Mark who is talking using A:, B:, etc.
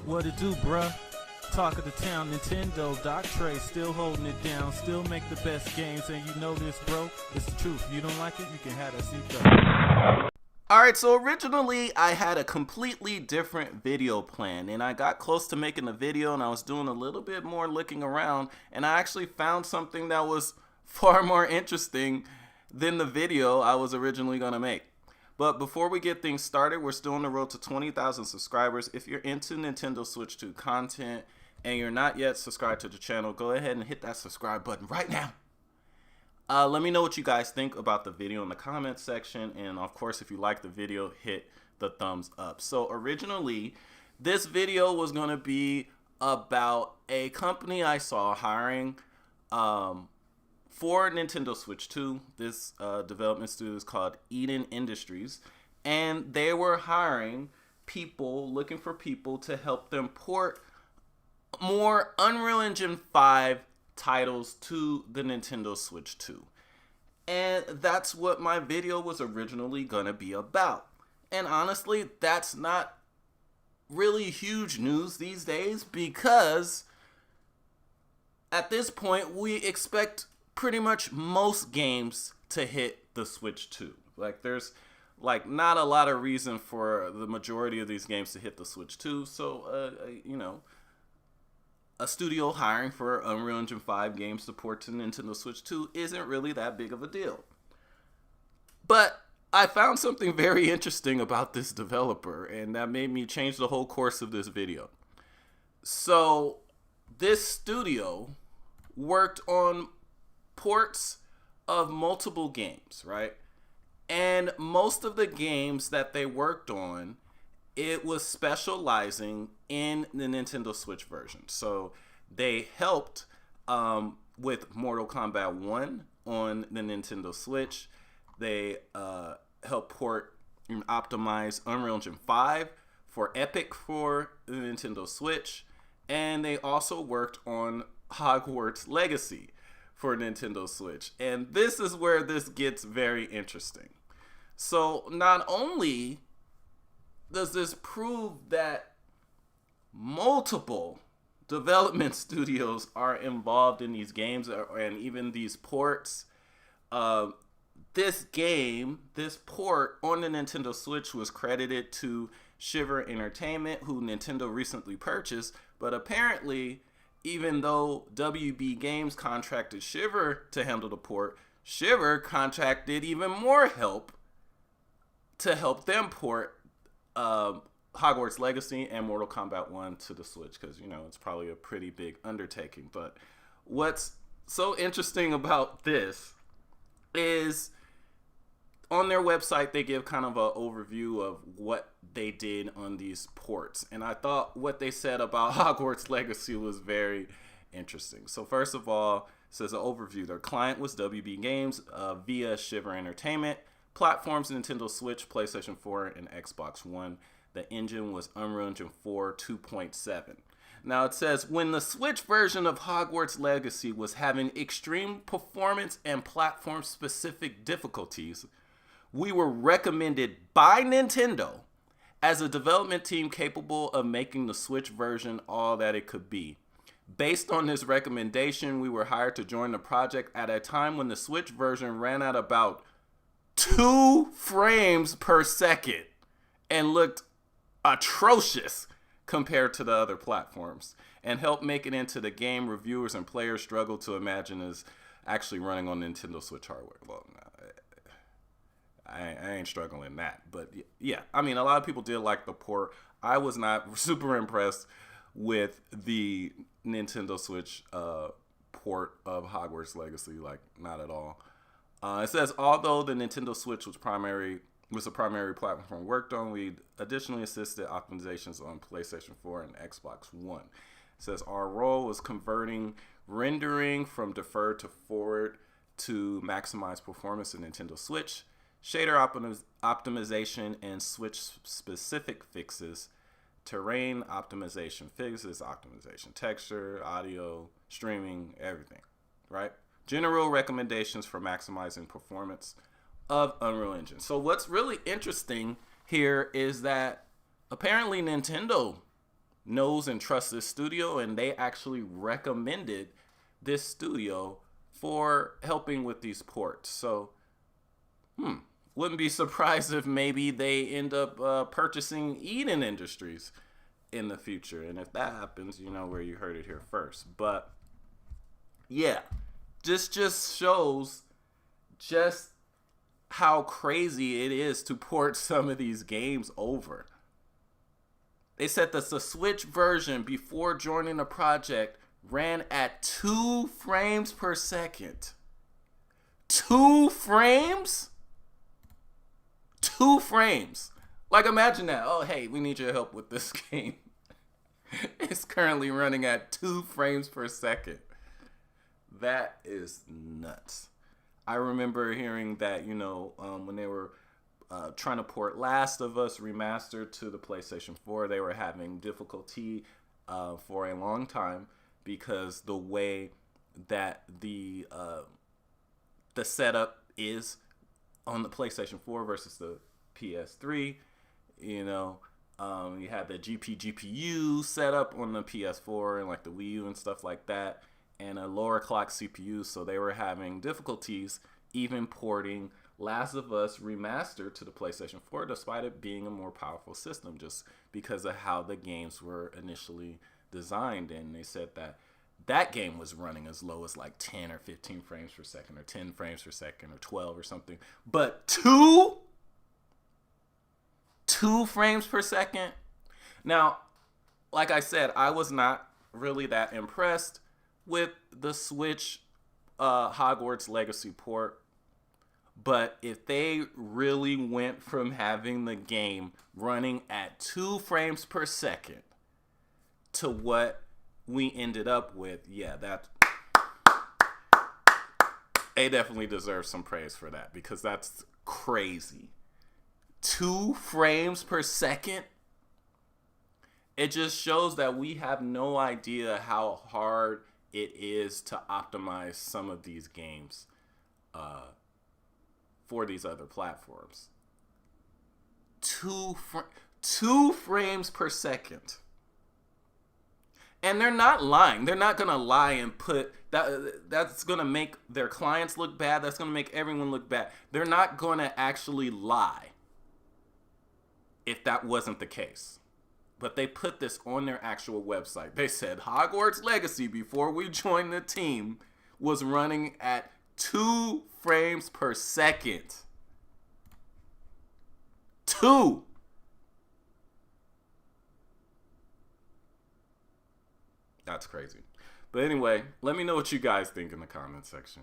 A: What it do, bruh? Talk of the town, Nintendo, Doc Trey, still holding it down, still make the best games, and you know this, bro. It's the truth. You don't like it, you can have that seatbelt.
B: Alright, so originally I had a completely different video plan, and I got close to making the video and I was doing a little bit more looking around, and I actually found something that was far more interesting than the video I was originally going to make. But before we get things started, we're still on the road to 20,000 subscribers. If you're into Nintendo Switch 2 content and you're not yet subscribed to the channel, go ahead and hit that subscribe button right now. Let me know what you guys think about the video in the comments section, and of course, if you like the video, hit the thumbs up. So originally, this video was going to be about a company I saw hiring for Nintendo Switch 2. This development studio is called Eden Industries, and they were hiring people, looking for people to help them port more Unreal Engine 5 titles to the Nintendo Switch 2. And that's what my video was originally going to be about. And honestly, that's not really huge news these days, because at this point we expect pretty much most games to hit the Switch 2. There's not a lot of reason for the majority of these games to hit the Switch 2. So a studio hiring for Unreal Engine 5 game support to Nintendo Switch 2 isn't really that big of a deal. But I found something very interesting about this developer, and that made me change the whole course of this video. So this studio worked on ports of multiple games, right? And most of the games that they worked on, it was specializing in the Nintendo Switch version. So they helped with Mortal Kombat 1 on the Nintendo Switch. They helped port and optimize Unreal Engine 5 for Epic for the Nintendo Switch. And they also worked on Hogwarts Legacy for Nintendo Switch. And this is where this gets very interesting. So not only does this prove that multiple development studios are involved in these games and even these ports, this port on the Nintendo Switch was credited to Shiver Entertainment, who Nintendo recently purchased. But apparently, even though WB Games contracted Shiver to handle the port, Shiver contracted even more help to help them port Hogwarts Legacy and Mortal Kombat 1 to the Switch, because it's probably a pretty big undertaking. But what's so interesting about this is on their website they give kind of an overview of what they did on these ports, and I thought what they said about Hogwarts Legacy was very interesting. So first of all, it says an overview. Their client was WB Games via Shiver Entertainment. Platforms: Nintendo Switch, PlayStation 4, and Xbox One. The engine was Unreal Engine 4 2.7. Now it says, when the Switch version of Hogwarts Legacy was having extreme performance and platform-specific difficulties, we were recommended by Nintendo as a development team capable of making the Switch version all that it could be. Based on this recommendation, we were hired to join the project at a time when the Switch version ran at about 2 frames per second and looked atrocious compared to the other platforms, and helped make it into the game reviewers and players struggle to imagine as actually running on Nintendo Switch hardware. Well, I ain't struggling that, but yeah, a lot of people did like the port. I was not super impressed with the Nintendo Switch port of Hogwarts Legacy, not at all. It says, although the Nintendo Switch was the primary platform worked on, we additionally assisted optimizations on PlayStation 4 and Xbox One. It says, our role was converting rendering from deferred to forward to maximize performance in Nintendo Switch, shader optimization and Switch-specific fixes, terrain optimization fixes, optimization texture, audio, streaming, everything, right? General recommendations for maximizing performance of Unreal Engine. So what's really interesting here is that apparently Nintendo knows and trusts this studio, and they actually recommended this studio for helping with these ports. So, wouldn't be surprised if maybe they end up purchasing Eden Industries in the future. And if that happens, you know where you heard it here first. But yeah, just shows just how crazy it is to port some of these games over. They said that the Switch version before joining the project ran at 2 frames per second. 2 frames? 2 frames. Like, imagine that. Oh, hey, we need your help with this game. It's currently running at 2 frames per second. That is nuts. I remember hearing that, when they were trying to port Last of Us Remastered to the PlayStation 4, they were having difficulty for a long time because the way that the setup is on the PlayStation 4 versus the PS3, you had the GPU set up on the PS4 and like the Wii U and stuff like that, and a lower clock CPU, so they were having difficulties even porting Last of Us Remastered to the PlayStation 4, despite it being a more powerful system, just because of how the games were initially designed. And they said that game was running as low as like 10 or 15 frames per second, or 10 frames per second, or 12 or something. But 2 frames per second? Now, like I said, I was not really that impressed with the Switch Hogwarts Legacy port. But if they really went from having the game running at 2 frames per second to what we ended up with, yeah, they definitely deserve some praise for that, because that's crazy. 2 frames per second? It just shows that we have no idea how hard it is to optimize some of these games for these other platforms. 2 frames per second. And they're not lying. They're not going to lie and put that. That's going to make their clients look bad. That's going to make everyone look bad. They're not going to actually lie if that wasn't the case. But they put this on their actual website. They said Hogwarts Legacy, before we joined the team, was running at 2 frames per second. 2. That's crazy. But anyway, let me know what you guys think in the comment section.